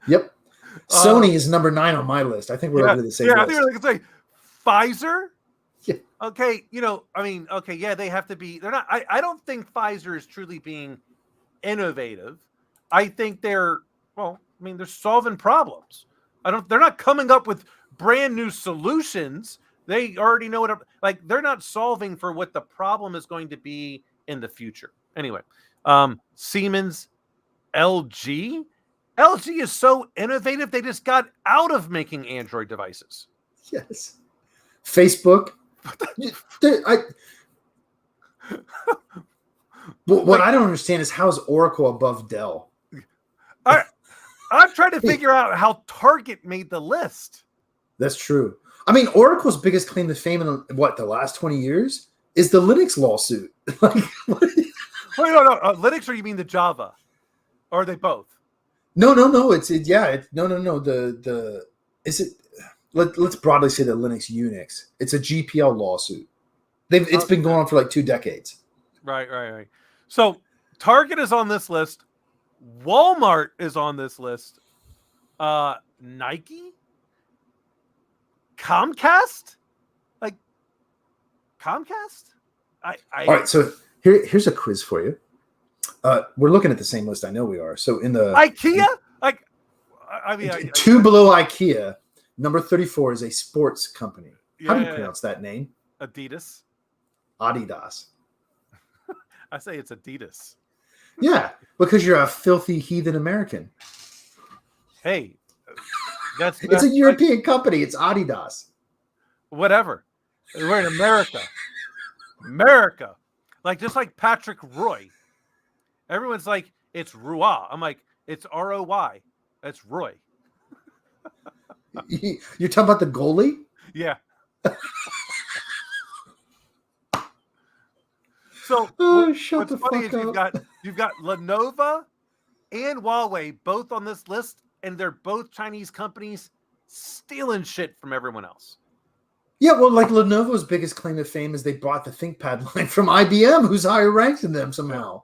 C: Yep. Sony is number 9 on my list. I think we're over the same list.
A: I think we're going to say Pfizer.
C: Yeah.
A: Okay. They have to be. They're not. I don't think Pfizer is truly being innovative. I think they're solving problems. They're not coming up with brand new solutions. They already know they're not solving for what the problem is going to be in the future. Anyway, Siemens, LG. LG is so innovative. They just got out of making Android devices.
C: Yes. Facebook. What I don't understand is how is Oracle above Dell?
A: I'm trying to figure out how Target made the list.
C: That's true. I mean, Oracle's biggest claim to fame in the last 20 years is the Linux lawsuit.
A: Wait, no. Linux, or you mean the Java? Or are they both?
C: No. Let's broadly say the Linux Unix. It's a GPL lawsuit. It's been going on for like 2 decades.
A: Right. So Target is on this list. Walmart is on this list. Nike, Comcast, Comcast. All
C: right. So here's a quiz for you. We're looking at the same list. I know we are. So in the
A: IKEA,
C: two below IKEA, number 34 is a sports company. How do you pronounce that name?
A: Adidas.
C: I
A: say it's Adidas.
C: Yeah, because you're a filthy heathen American.
A: Hey,
C: it's a European company. It's Adidas.
A: Whatever. We're in America. America. Just like Patrick Roy. Everyone's like, it's Roy. I'm like, it's ROY. That's Roy.
C: You're talking about the goalie?
A: Yeah. So
C: shut the fuck up.
A: You've got Lenovo and Huawei both on this list, and they're both Chinese companies stealing shit from everyone else.
C: Yeah, well, Lenovo's biggest claim to fame is they bought the ThinkPad line from IBM, who's higher ranked than them somehow.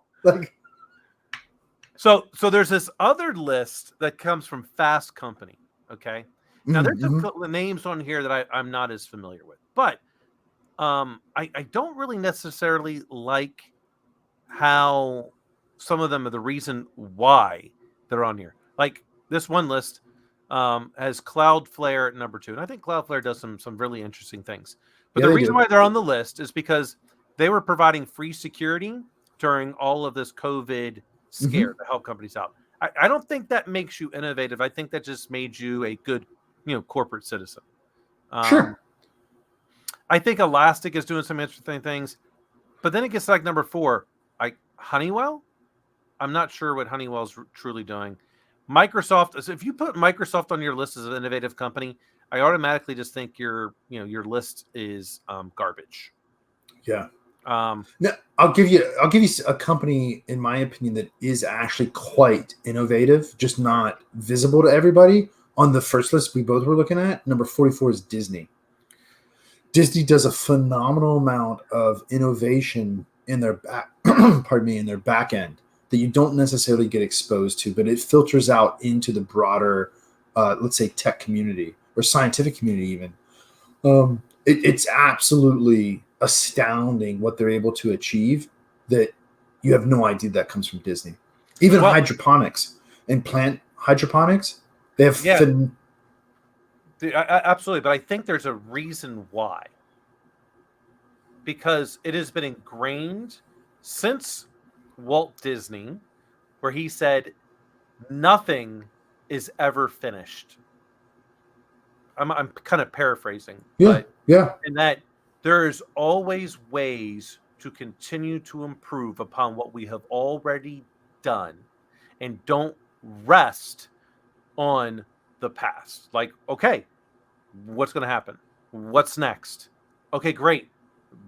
A: So there's this other list that comes from Fast Company. Okay, now there's some names on here that I'm not as familiar with, but I don't really necessarily like how some of them are the reason why they're on here. Like this one list has Cloudflare at number 2, and I think Cloudflare does some really interesting things. But the reason why they're on the list is because they were providing free security during all of this COVID scare to help companies out. I don't think that makes you innovative. I think that just made you a good, corporate citizen.
C: Sure.
A: I think Elastic is doing some interesting things, but then it gets like number 4, like Honeywell. I'm not sure what Honeywell's truly doing. Microsoft. So if you put Microsoft on your list as an innovative company, I automatically just think your list is garbage.
C: Yeah.
A: Now,
C: I'll give you a company, in my opinion, that is actually quite innovative, just not visible to everybody. On the first list we both were looking at, number 44 is Disney. Disney does a phenomenal amount of innovation in their back, in their back end that you don't necessarily get exposed to, but it filters out into the broader, let's say, tech community or scientific community even. It's absolutely astounding what they're able to achieve, that you have no idea that comes from Disney. Even hydroponics and plant hydroponics, they have
A: absolutely, but I think there's a reason why. Because it has been ingrained since Walt Disney, where he said nothing is ever finished. I'm kind of paraphrasing, but in that there's always ways to continue to improve upon what we have already done, and don't rest on the past. Like, okay, what's going to happen? What's next? Okay, great.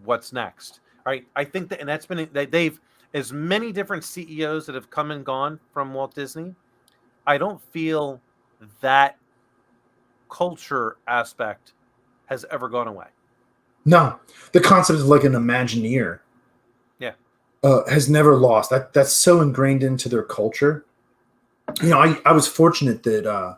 A: What's next? Right? I think that, and that's been, they've, as many different CEOs that have come and gone from Walt Disney, I don't feel that culture aspect has ever gone away.
C: No, the concept of like an Imagineer, has never lost. That's so ingrained into their culture. I was fortunate that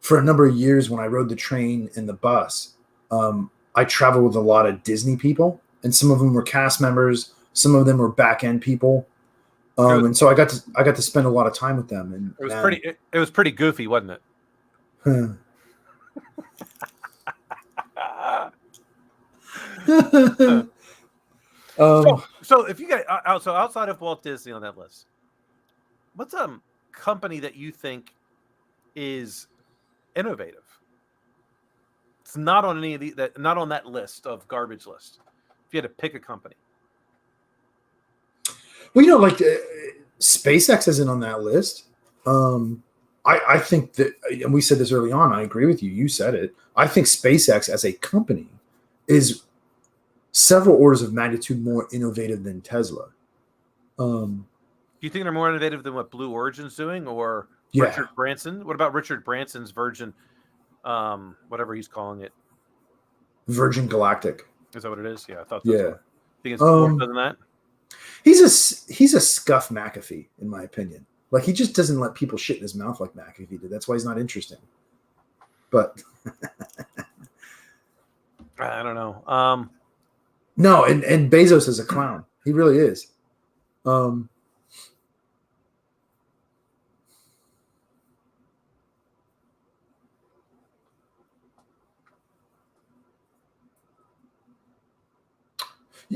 C: for a number of years when I rode the train and the bus, I traveled with a lot of Disney people, and some of them were cast members, some of them were back end people, and so I got to spend a lot of time with them. And
A: it was pretty goofy, wasn't it? So if you get outside of Walt Disney on that list, what's a company that you think is innovative? It's not on any of not on that list of garbage list. If you had to pick a company,
C: well, like SpaceX isn't on that list. I think that, and we said this early on, I agree with you. You said it. I think SpaceX as a company is several orders of magnitude more innovative than Tesla.
A: Do you think they're more innovative than what Blue Origin's doing, or Richard Branson? What about Richard Branson's Virgin, whatever he's calling it?
C: Virgin Galactic.
A: Is that what it is? Yeah, I thought. Yeah. I think it's more than that.
C: He's a scuff McAfee, in my opinion. Like, he just doesn't let people shit in his mouth like McAfee did. That's why he's not interesting. But
A: I don't know.
C: No, and Bezos is a clown. He really is.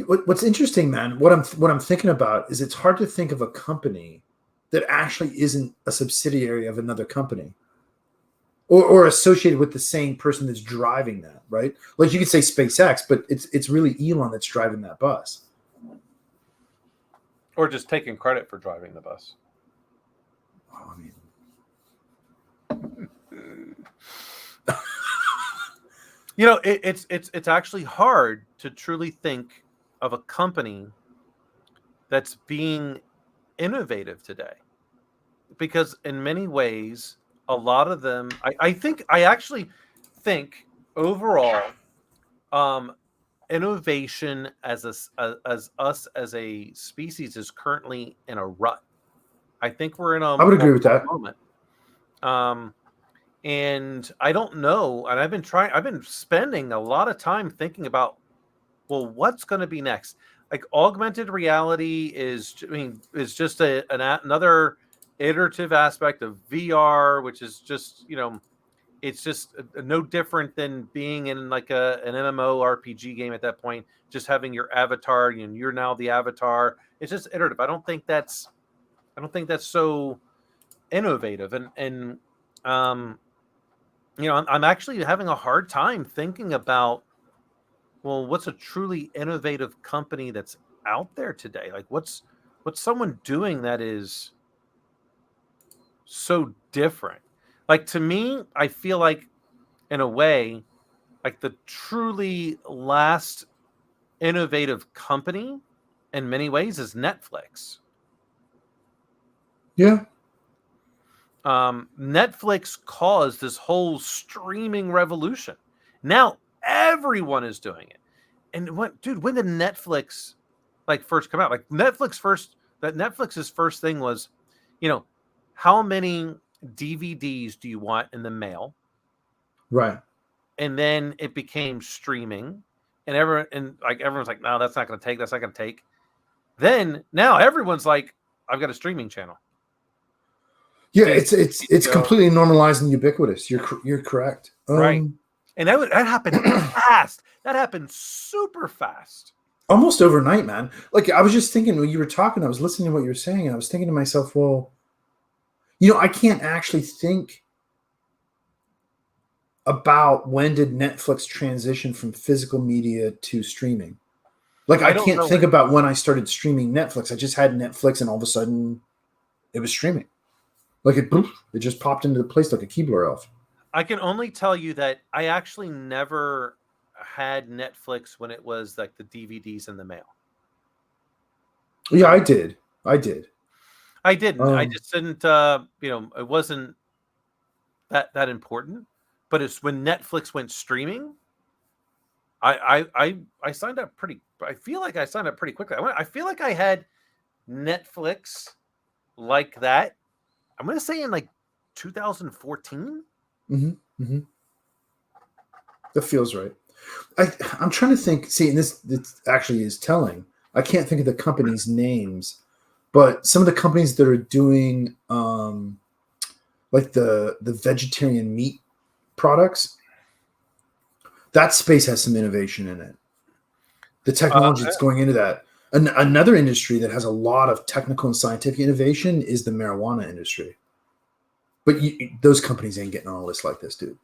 C: What's interesting, man, what I'm thinking about is it's hard to think of a company that actually isn't a subsidiary of another company, or associated with the same person that's driving that, right? Like, you could say SpaceX, but it's really Elon that's driving that bus.
A: Or just taking credit for driving the bus.
C: Oh, I mean,
A: it's actually hard to truly think of a company that's being innovative today, because in many ways, a lot of them, I actually think overall, innovation as us as a species is currently in a rut. I think we're in a
C: I would agree with that
A: moment. And I don't know, and I've been spending a lot of time thinking about, well, what's going to be next? like augmented reality is, I mean, is just another iterative aspect of VR, which is just, it's just no different than being in like an MMO RPG game at that point, just having your avatar and you're now the avatar. It's just iterative. I don't think that's so innovative. And um, I'm actually having a hard time thinking about, well, what's a truly innovative company that's out there today? Like what's someone doing that is so different? Like to me, I feel like in a way, like the truly last innovative company in many ways is Netflix.
C: Yeah.
A: Netflix caused this whole streaming revolution. Now everyone is doing it. And when did Netflix like first come out? Like Netflix's first thing was, how many DVDs do you want in the mail?
C: Right.
A: And then it became streaming, and everyone's like, no, that's not going to take. Then now everyone's like, I've got a streaming channel.
C: Yeah, it's completely normalized and ubiquitous. You're correct.
A: Right. And that happened fast. That happened super fast.
C: Almost overnight, man. Like I was just thinking when you were talking, I was listening to what you were saying, and I was thinking to myself, well, I can't actually think about when did Netflix transition from physical media to streaming. Like I can't think about when I started streaming Netflix. I just had Netflix, and all of a sudden, it was streaming. Like it just popped into the place like a Keebler elf.
A: I can only tell you that I actually never had Netflix when it was like the DVDs in the mail.
C: Yeah, I did.
A: I didn't. I just didn't. It wasn't that important. But it's when Netflix went streaming. I signed up pretty. I feel like I signed up pretty quickly. I feel like I had Netflix like that. I'm going to say in like 2014.
C: Mm-hmm. Mm-hmm. That feels right. I'm trying to think. See, and this actually is telling. I can't think of the companies' names, but some of the companies that are doing like the vegetarian meat products, that space has some innovation in it. The technology that's going into that. Another industry that has a lot of technical and scientific innovation is the marijuana industry. But those companies ain't getting on a list like this, dude.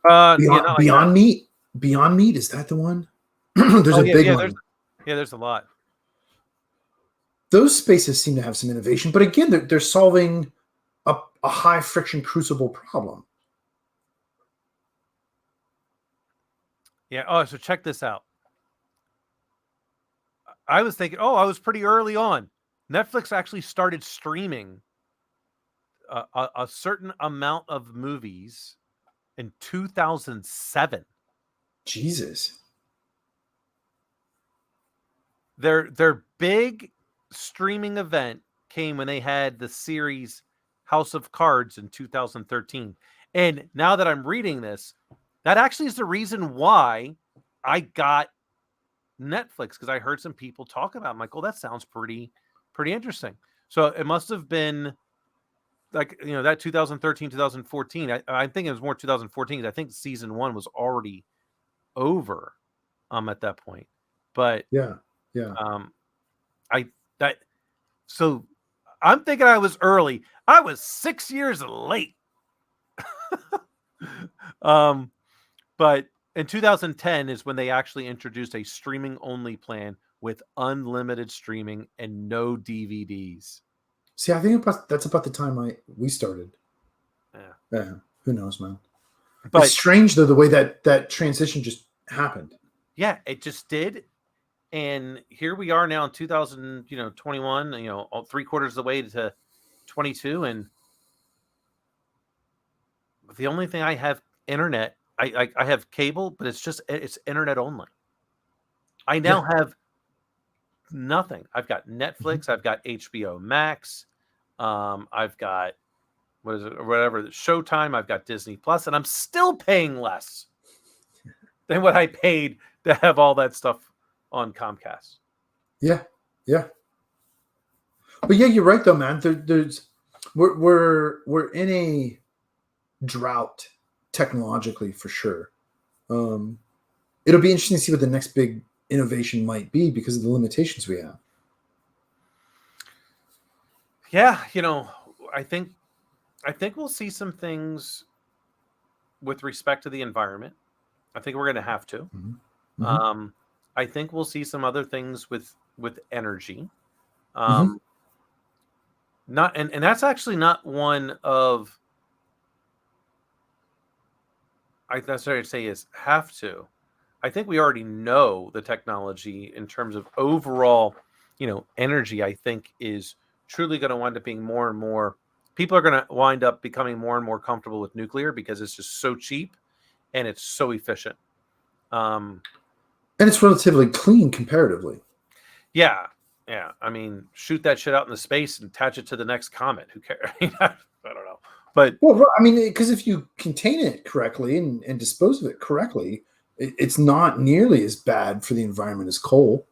C: Beyond Meat, is that the one? There's a big one.
A: There's a lot.
C: Those spaces seem to have some innovation, but again, they're solving a high friction crucible problem.
A: Yeah. Oh, so check this out. I was thinking, I was pretty early on. Netflix actually started streaming a certain amount of movies in 2007.
C: Jesus.
A: Their big streaming event came when they had the series House of Cards in 2013. And now that I'm reading this, that actually is the reason why I got Netflix, because I heard some people talk about it. I'm like, that sounds pretty interesting. So it must have been like, that 2013, 2014. I think it was more 2014. I think season 1 was already over at that point. But
C: yeah.
A: So I'm thinking I was early. I was 6 years late. But in 2010 is when they actually introduced a streaming only plan with unlimited streaming and no DVDs.
C: See, I think that's about the time we started.
A: Yeah.
C: Who knows, man?
A: But
C: it's strange though, the way that transition just happened.
A: Yeah, it just did. And here we are now in 2021, 3/4 of the way to 22. And the only thing I have internet, I have cable, but it's internet only. I now have nothing. I've got Netflix. I've got HBO Max. I've got Showtime. I've got Disney Plus, and I'm still paying less than what I paid to have all that stuff on Comcast.
C: Yeah, yeah. But yeah, you're right though, man. We're in a drought technologically for sure. It'll be interesting to see what the next big innovation might be because of the limitations we have.
A: Yeah, I think we'll see some things with respect to the environment. I think we're going to have to.
C: Mm-hmm.
A: I think we'll see some other things with energy.
C: Mm-hmm.
A: Not and that's actually not one of that's what I'd say is have to. I think we already know the technology in terms of overall, energy. I think is truly going to wind up being more and more. People are going to wind up becoming more and more comfortable with nuclear because it's just so cheap and it's so efficient.
C: And it's relatively clean comparatively.
A: Yeah. I mean, shoot that shit out into space and attach it to the next comet. Who cares? I don't know. But
C: well, I mean, because if you contain it correctly and dispose of it correctly, it's not nearly as bad for the environment as coal.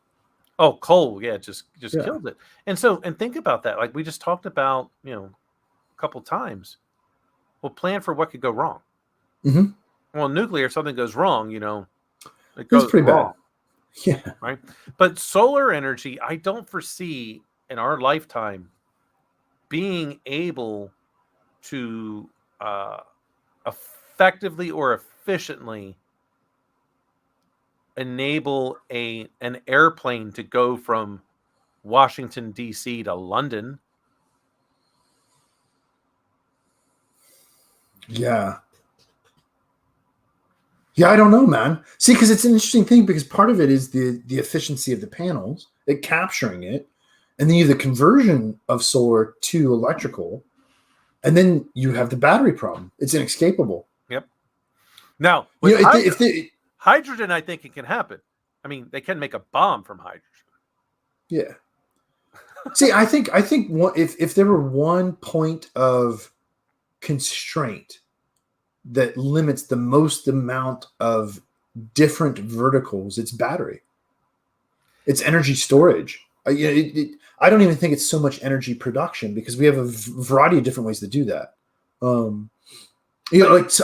A: Oh, coal, yeah, just
C: Yeah.
A: kills it. And think about that. Like we just talked about, a couple times. Well, plan for what could go wrong.
C: Mm-hmm.
A: Well, nuclear, if something goes wrong, it
C: It's
A: goes
C: pretty
A: wrong.
C: bad. Yeah.
A: Right. But solar energy, I don't foresee in our lifetime being able to effectively or efficiently enable an airplane to go from Washington, D.C. to London.
C: Yeah. Yeah, I don't know, man. See, because it's an interesting thing because part of it is the efficiency of the panels, it capturing it, and then you have the conversion of solar to electrical, and then you have the battery problem. It's inescapable.
A: Yep. Now, with
C: if
A: hydrogen, I think it can happen. I mean, they can make a bomb from hydrogen.
C: Yeah. See, I think if there were one point of constraint that limits the most amount of different verticals, it's battery. It's energy storage. I don't even think it's so much energy production because we have a variety of different ways to do that. So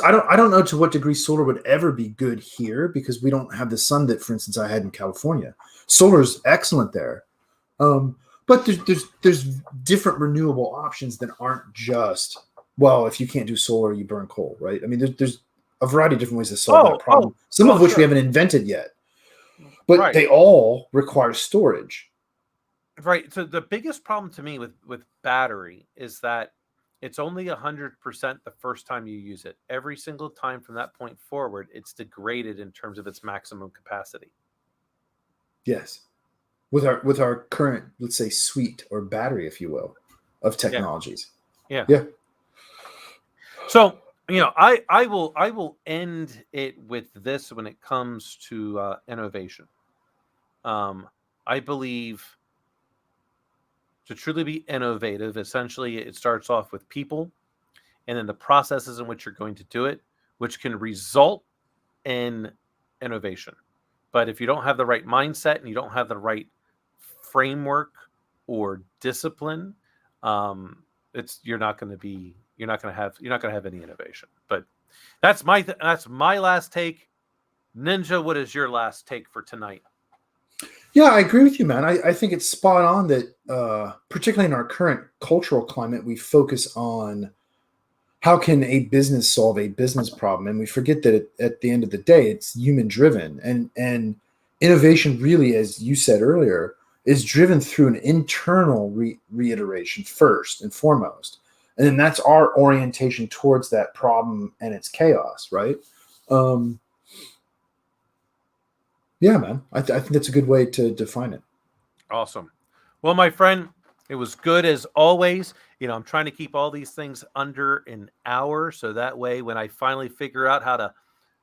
C: I don't know to what degree solar would ever be good here because we don't have the sun that, for instance, I had in California. Solar is excellent there, but there's different renewable options that aren't just, well, if you can't do solar, you burn coal, right? I mean, there's a variety of different ways to solve that problem. Some of which we haven't invented yet, but they all require storage.
A: Right. So the biggest problem to me with battery is that it's only 100% the first time you use it. Every single time from that point forward, it's degraded in terms of its maximum capacity.
C: Yes. With our current, let's say, suite or battery, if you will, of technologies.
A: Yeah.
C: Yeah.
A: So, I will end it with this when it comes to innovation. I believe to truly be innovative, essentially, it starts off with people and then the processes in which you're going to do it, which can result in innovation. But if you don't have the right mindset and you don't have the right framework or discipline, you're not going to have any innovation. But that's my last take. Ninja, what is your last take for tonight?
C: Yeah, I agree with you, man. I think it's spot on that, particularly in our current cultural climate, we focus on how can a business solve a business problem, and we forget that at the end of the day, it's human driven, and innovation really, as you said earlier, is driven through an internal reiteration first and foremost, and then that's our orientation towards that problem and its chaos, right? Yeah, man. I think that's a good way to define it.
A: Awesome. Well, my friend, it was good as always. I'm trying to keep all these things under an hour. So that way, when I finally figure out how to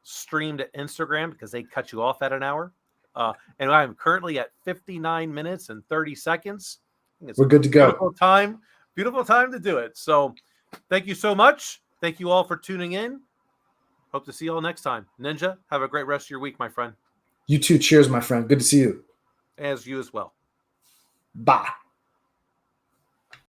A: stream to Instagram, because they cut you off at an hour. And I'm currently at 59 minutes and 30 seconds.
C: We're good to go.
A: Beautiful time to do it. So thank you so much. Thank you all for tuning in. Hope to see you all next time. Ninja, have a great rest of your week, my friend.
C: You too. Cheers, my friend. Good to see you.
A: As you as well.
C: Bye.